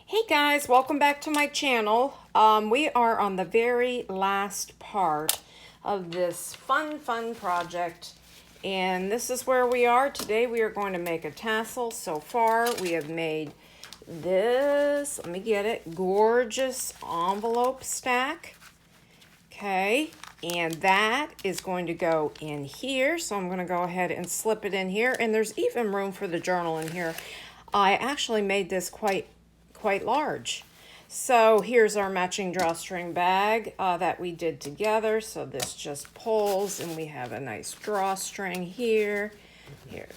Hey guys, welcome back to my channel. We are on the very last part of this fun project, and this is where we are. Today we are going to make a tassel. So far we have made this, let me get it, gorgeous envelope stack. Okay, and that is going to go in here. So I'm going to go ahead and slip it in here, and there's even room for the journal in here. I actually made this quite large. So here's our matching drawstring bag that we did together. So this just pulls, and we have a nice drawstring here. Here,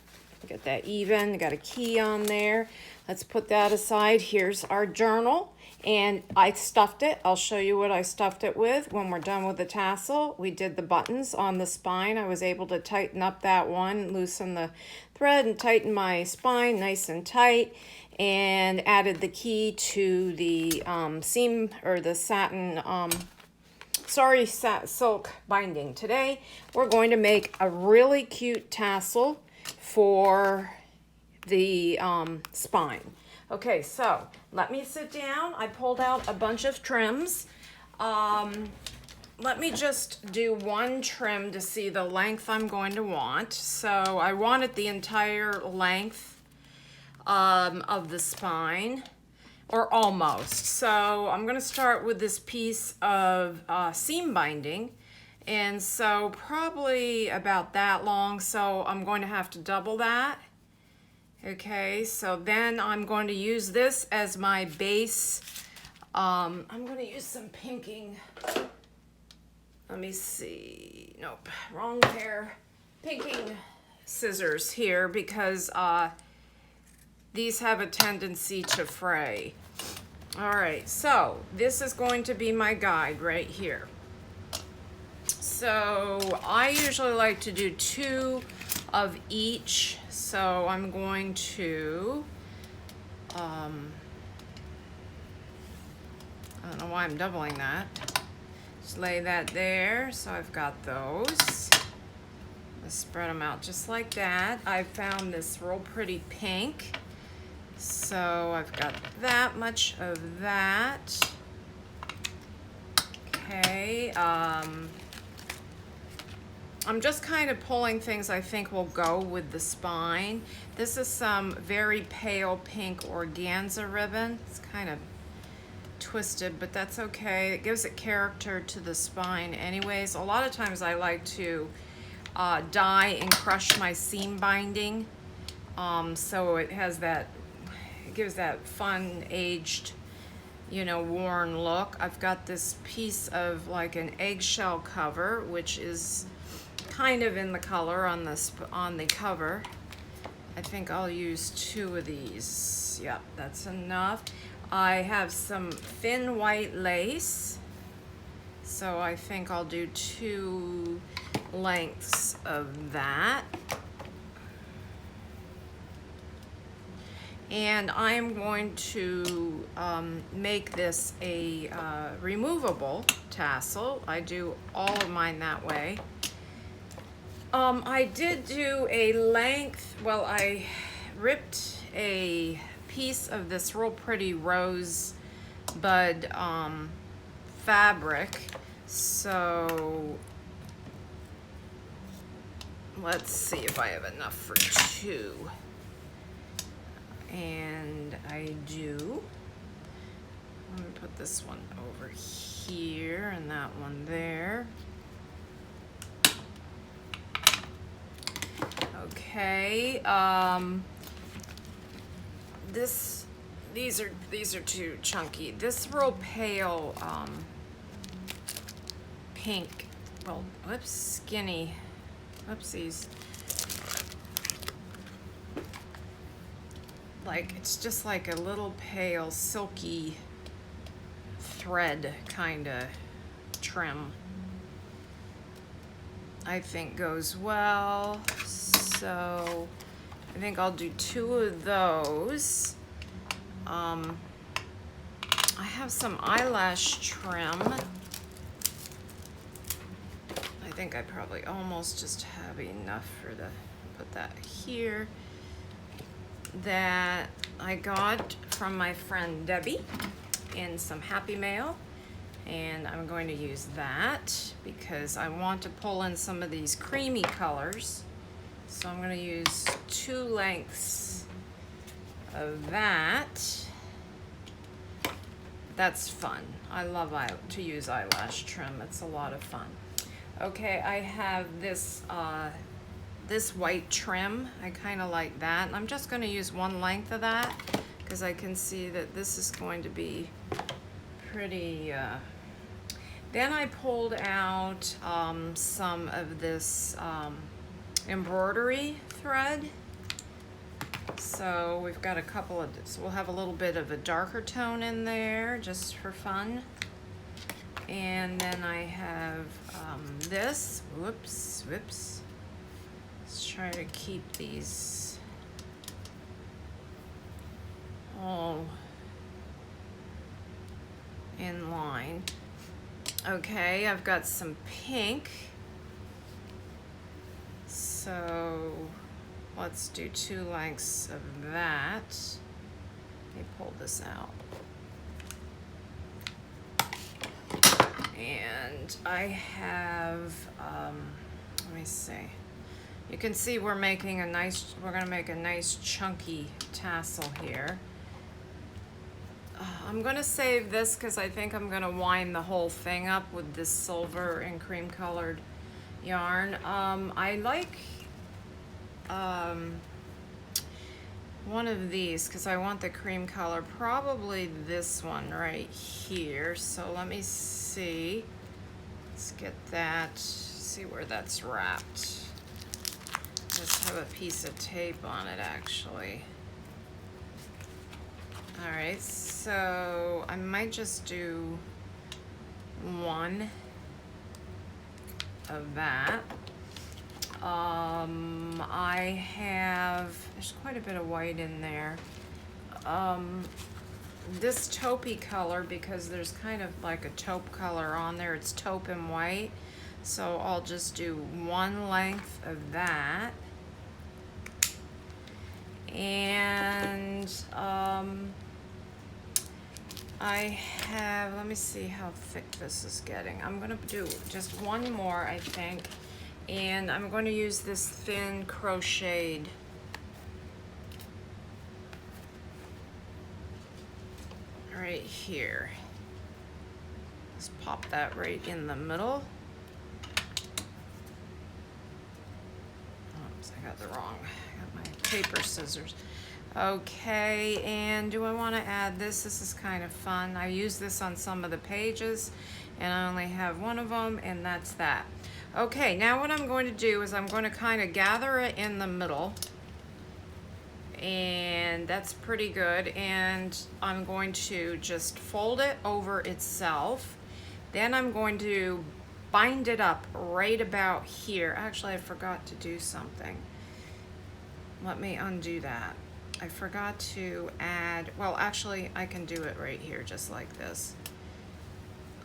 get that even. Got a key on there. Let's put that aside. Here's our journal, and I stuffed it. I'll show you what I stuffed it with when we're done with the tassel. We did the buttons on the spine. I was able to tighten up that one, loosen the thread, and tighten my spine nice and tight, and added the key to the seam, or the satin, silk binding. Today we're going to make a really cute tassel for the spine. Okay, so let me sit down. I pulled out a bunch of trims. Let me just do one trim to see the length I'm going to want. So I wanted the entire length of the spine, or almost. So I'm going to start with this piece of seam binding, and so probably about that long. So I'm going to have to double that. Okay, so then I'm going to use this as my base. I'm going to use some pinking. Let me see. Nope, wrong pair. Pinking scissors here, because these have a tendency to fray. All right, so this is going to be my guide right here. So I usually like to do 2 of each. So I'm going to, I don't know why I'm doubling that. Just lay that there. So I've got those. Let's spread them out just like that. I found this real pretty pink. So I've got that much of that. Okay. I'm just kind of pulling things I think will go with the spine. This is some very pale pink organza ribbon. It's kind of twisted, but that's okay. It gives it character to the spine anyways. A lot of times I like to dye and crush my seam binding, so it has that, it gives that fun aged, you know, worn look. I've got this piece of like an eggshell cover, which is kind of in the color on the cover. I think I'll use 2 of these. Yep, that's enough. I have some thin white lace, so I think I'll do 2 lengths of that. And I'm going to make this a removable tassel. I do all of mine that way. I did do a length, well, I ripped a piece of this real pretty rose bud fabric. So let's see if I have enough for 2. And I do. Let me put this one over here and that one there. Okay, these are too chunky. This real pale pink, well, whoops, skinny, whoopsies. Like, it's just like a little pale silky thread kind of trim. I think goes well. So I think I'll do 2 of those. I have some eyelash trim. I think I probably almost just have enough for the, put that here. That I got from my friend Debbie in some Happy Mail, and I'm going to use that because I want to pull in some of these creamy colors. So I'm going to use 2 lengths of that. That's fun. I love to use eyelash trim. It's a lot of fun. Okay, I have this this white trim. I kind of like that. And I'm just going to use 1 length of that because I can see that this is going to be pretty... Then I pulled out some of this embroidery thread. So we've got a couple of, so we'll have a little bit of a darker tone in there just for fun. And then I have this, whoops. Let's try to keep these all in line. Okay, I've got some pink. So let's do 2 lengths of that. Let me pull this out. And I have, let me see. You can see we're gonna make a nice chunky tassel here. I'm gonna save this because I think I'm gonna wind the whole thing up with this silver and cream colored yarn. I like one of these because I want the cream color, probably this one right here. So let me see. Let's get that, see where that's wrapped. Just have a piece of tape on it actually. All right, so I might just do 1 of that. I have, there's quite a bit of white in there. This taupey color, because there's kind of like a taupe color on there, it's taupe and white. So I'll just do 1 length of that. And I have, let me see how thick this is getting. I'm gonna do just 1 more, I think. And I'm going to use this thin crocheted right here. Just pop that right in the middle. Oops, I got the wrong, I got my paper scissors. Okay, and do I want to add this? This is kind of fun. I use this on some of the pages, and I only have 1 of them, and that's that. Okay, now what I'm going to do is I'm going to kind of gather it in the middle, and that's pretty good, and I'm going to just fold it over itself. Then I'm going to bind it up right about here. Actually, I forgot to do something. Let me undo that. I forgot to add, well, actually, I can do it right here, just like this.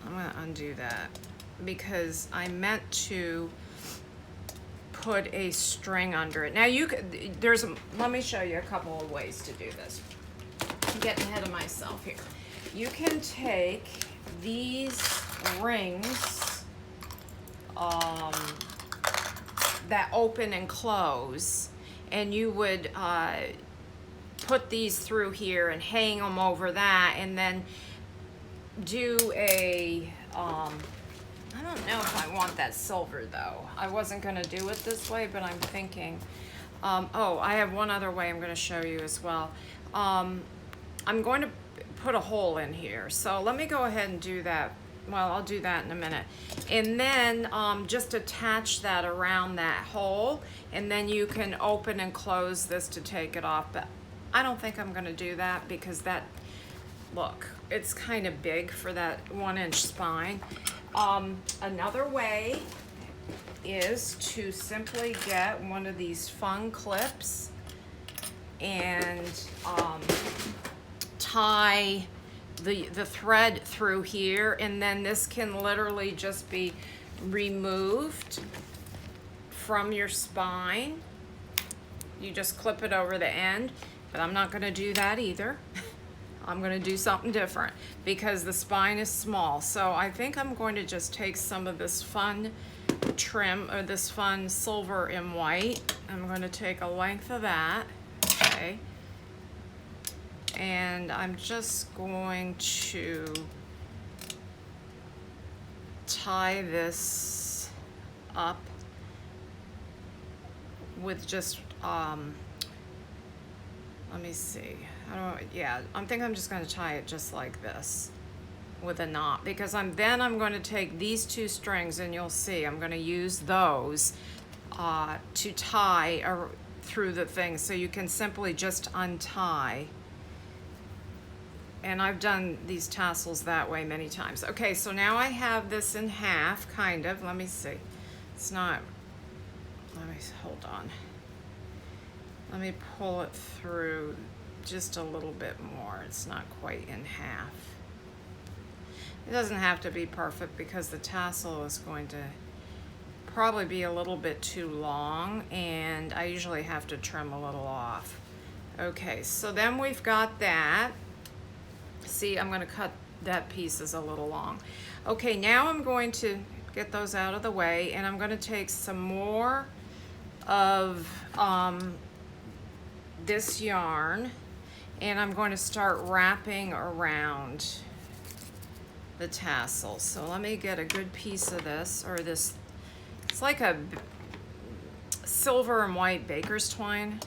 I'm going to undo that because I meant to put a string under it. Now you could, let me show you a couple of ways to do this. I'm getting ahead of myself here. You can take these rings that open and close, and you would put these through here and hang them over that, and then do a, I don't know if I want that silver though. I wasn't gonna do it this way, but I'm thinking, oh, I have one other way I'm gonna show you as well. I'm going to put a hole in here. So let me go ahead and do that. Well, I'll do that in a minute. And then just attach that around that hole, and then you can open and close this to take it off. But I don't think I'm gonna do that because that, look, it's kind of big for that 1-inch spine. Another way is to simply get one of these fun clips and tie the thread through here, and then this can literally just be removed from your spine. You just clip it over the end, But I'm not gonna do that either. I'm gonna do something different because the spine is small. So I think I'm going to just take some of this fun trim, or this fun silver and white. I'm gonna take a length of that, okay? And I'm just going to tie this up with just, let me see. Yeah, I think I'm just going to tie it just like this with a knot, because I'm going to take these two strings, and you'll see I'm going to use those to tie through the thing, so you can simply just untie. And I've done these tassels that way many times. Okay, so now I have this in half, kind of. Let me see. It's not, hold on. Let me pull it through just a little bit more. It's not quite in half. It doesn't have to be perfect because the tassel is going to probably be a little bit too long, and I usually have to trim a little off. Okay, so then we've got that. See, I'm going to cut that piece is a little long. Okay, now I'm going to get those out of the way, and I'm going to take some more of this yarn, and I'm going to start wrapping around the tassel. So let me get a good piece of this, or this, it's like a silver and white baker's twine.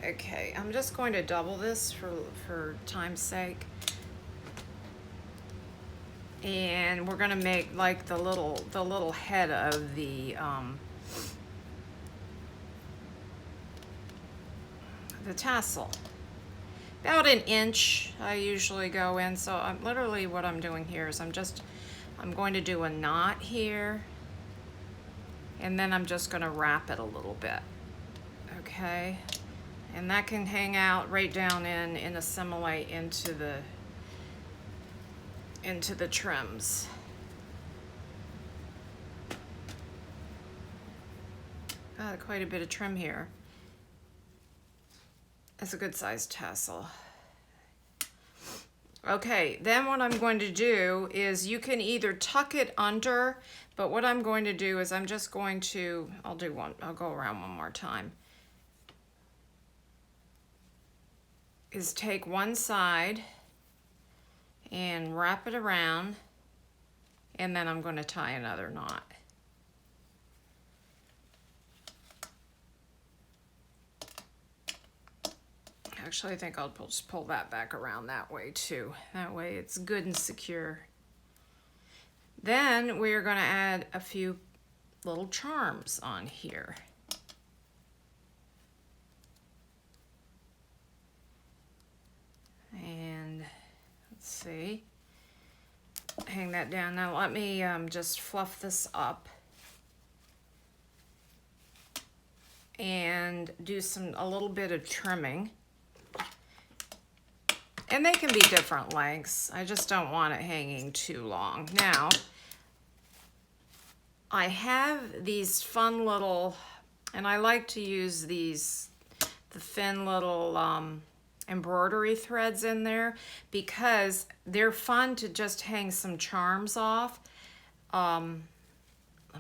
Okay, I'm just going to double this for time's sake. And we're gonna make like the little head of the tassel. About an inch I usually go in, so I'm literally, what I'm doing here is I'm going to do a knot here, and then I'm just gonna wrap it a little bit, okay? And that can hang out right down in and assimilate into the trims. Got quite a bit of trim here. That's a good sized tassel. Okay, then what I'm going to do is, you can either tuck it under, but what I'm going to do is I'm just going to, I'll go around one more time. Is take one side and wrap it around, and then I'm going to tie another knot. Actually, I think I'll just pull that back around that way too. That way it's good and secure. Then we're going to add a few little charms on here. And let's see, hang that down. Now let me just fluff this up and do a little bit of trimming. And they can be different lengths. I just don't want it hanging too long. Now, I have these fun little, and I like to use these, the thin little embroidery threads in there, because they're fun to just hang some charms off. Let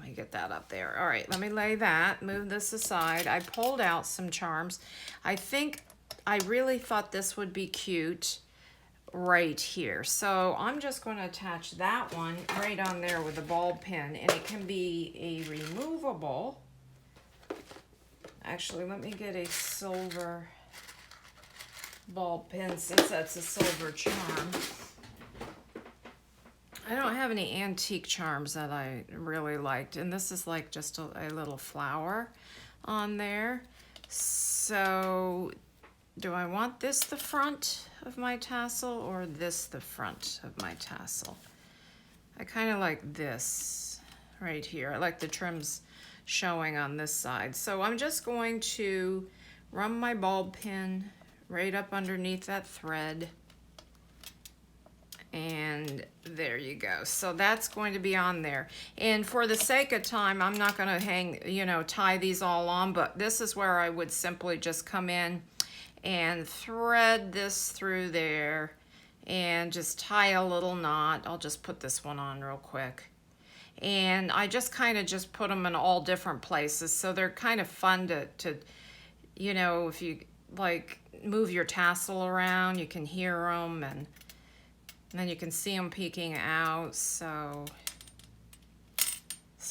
me get that up there. All right, let me lay that, move this aside. I pulled out some charms. I really thought this would be cute right here. So I'm just going to attach that one right on there with a ball pin, and it can be a removable. Actually, let me get a silver ball pin, since that's a silver charm. I don't have any antique charms that I really liked, and this is like just a little flower on there. So do I want this the front of my tassel, or this the front of my tassel? I kind of like this right here. I like the trims showing on this side. So I'm just going to run my ball pin right up underneath that thread, And there you go. So that's going to be on there. And for the sake of time, I'm not going to hang, tie these all on, but this is where I would simply just come in and thread this through there and just tie a little knot. I'll just put this one on real quick. And I just kind of just put them in all different places. So they're kind of fun to if you like move your tassel around, you can hear them and then you can see them peeking out. So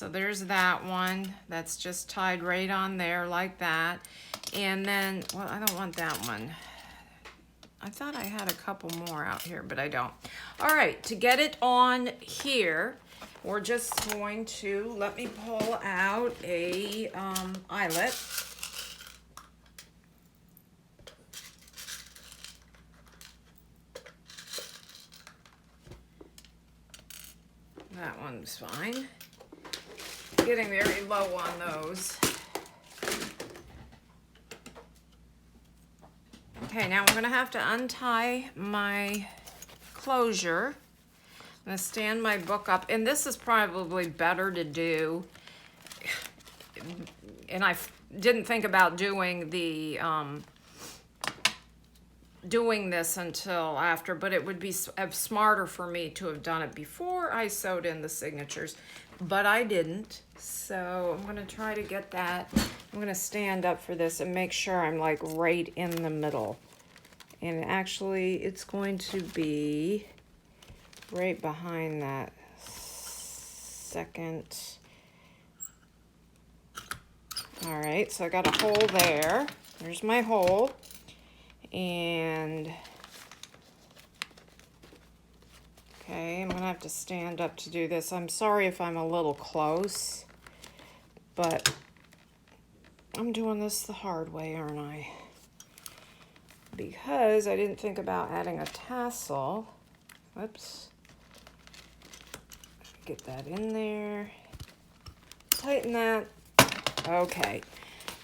there's that one. That's just tied right on there like that. And then, well, I don't want that one. I thought I had a couple more out here, but I don't. All right, to get it on here, we're just going to, let me pull out a eyelet. That one's fine. Getting very low on those. Okay, now I'm going to have to untie my closure. I'm going to stand my book up, and this is probably better to do. And I didn't think about doing the doing this until after, but it would be smarter for me to have done it before I sewed in the signatures, but I didn't. So I'm going to try to get that. I'm going to stand up for this and make sure I'm like right in the middle. And actually it's going to be right behind that second. All right, so I got a hole there. There's my hole. And okay, I'm gonna have to stand up to do this. I'm sorry if I'm a little close, but I'm doing this the hard way, aren't I? Because I didn't think about adding a tassel. Whoops. Get that in there. Tighten that. Okay.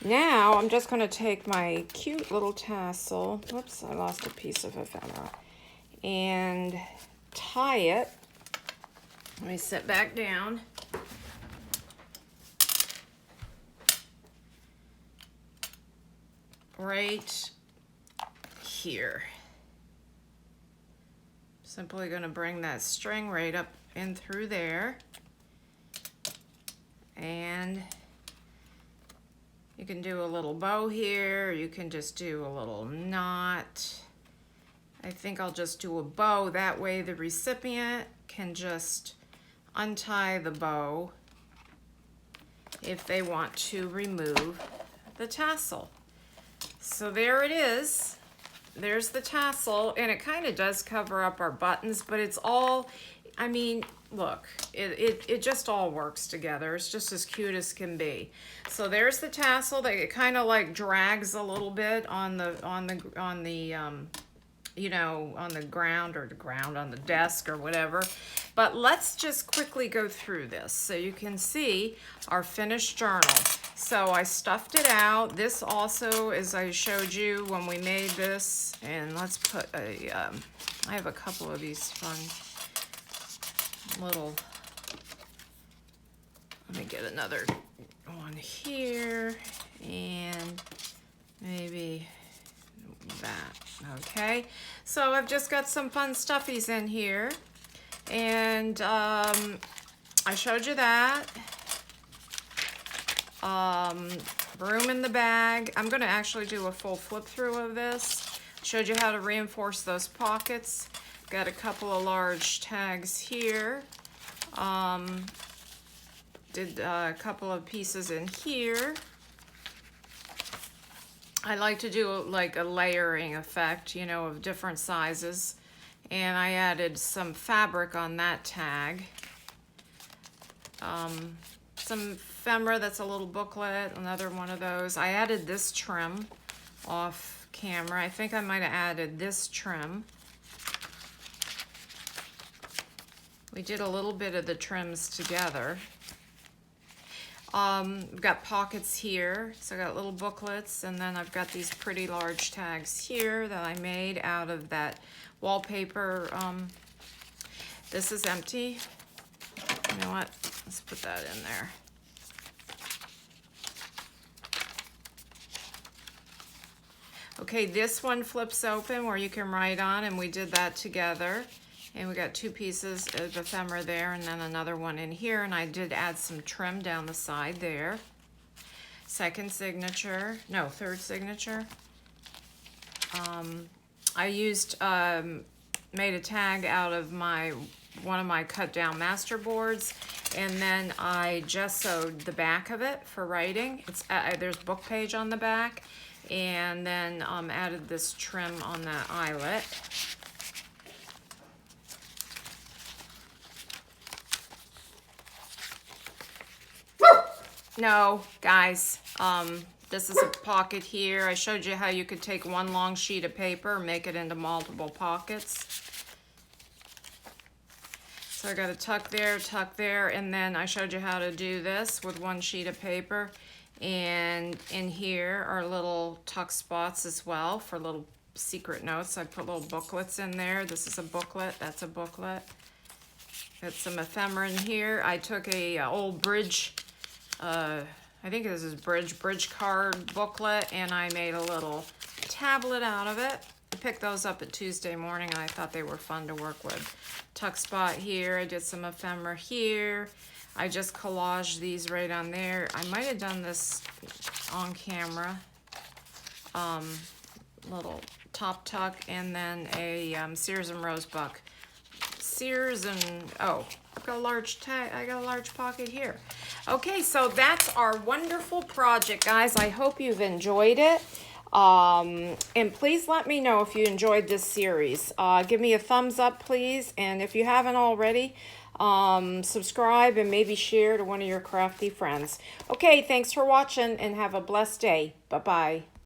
Now I'm just going to take my cute little tassel. Whoops, I lost a piece of ephemera. And tie it. Let me sit back down. Right here. Simply going to bring that string right up in through there. And you can do a little bow here, you can just do a little knot. I think I'll just do a bow, that way the recipient can just untie the bow if they want to remove the tassel. So there it is. There's the tassel, and it kind of does cover up our buttons, but it's all, I mean, look, it just all works together. It's just as cute as can be. So there's the tassel that it kind of like drags a little bit on the you know, on the ground on the desk or whatever. But let's just quickly go through this so you can see our finished journal. So I stuffed it out. This also, as I showed you when we made this, and let's put a, I have a couple of these fun little, let me get another one here, and maybe that. Okay, so I've just got some fun stuffies in here, and I showed you that. Room in the bag. I'm going to actually do a full flip through of this. Showed you how to reinforce those pockets. Got a couple of large tags here. Did a couple of pieces in here. I like to do like a layering effect, you know, of different sizes. And I added some fabric on that tag. Some ephemera, that's a little booklet, another one of those. I added this trim off camera. I think I might have added this trim. We did a little bit of the trims together. We've got pockets here, so I got little booklets, and then I've got these pretty large tags here that I made out of that wallpaper This is empty. You know what? Let's put that in there. Okay, this one flips open where you can write on, and we did that together. And we got 2 pieces of ephemera there, and then another one in here, and I did add some trim down the side there. Third signature. I used, made a tag out of one of my cut down master boards, and then I gessoed the back of it for writing. It's there's book page on the back, and then added this trim on the eyelet. No, guys, this is a pocket here. I showed you how you could take one long sheet of paper and make it into multiple pockets. So I got a tuck there, and then I showed you how to do this with one sheet of paper. And in here are little tuck spots as well for little secret notes. I put little booklets in there. This is a booklet, that's a booklet. Got some ephemera in here. I took a old bridge, I think this is bridge card booklet, and I made a little tablet out of it. I picked those up at Tuesday morning, and I thought they were fun to work with. Tuck spot here. I did some ephemera here. I just collaged these right on there. I might have done this on camera. Little top tuck, and then a Sears and Roebuck. Sears and, oh, I got a large tag. I got a large pocket here. Okay, so that's our wonderful project, guys. I hope you've enjoyed it. And please let me know if you enjoyed this series. Give me a thumbs up, please. And if you haven't already, subscribe and maybe share to one of your crafty friends. Okay, thanks for watching and have a blessed day. Bye-bye.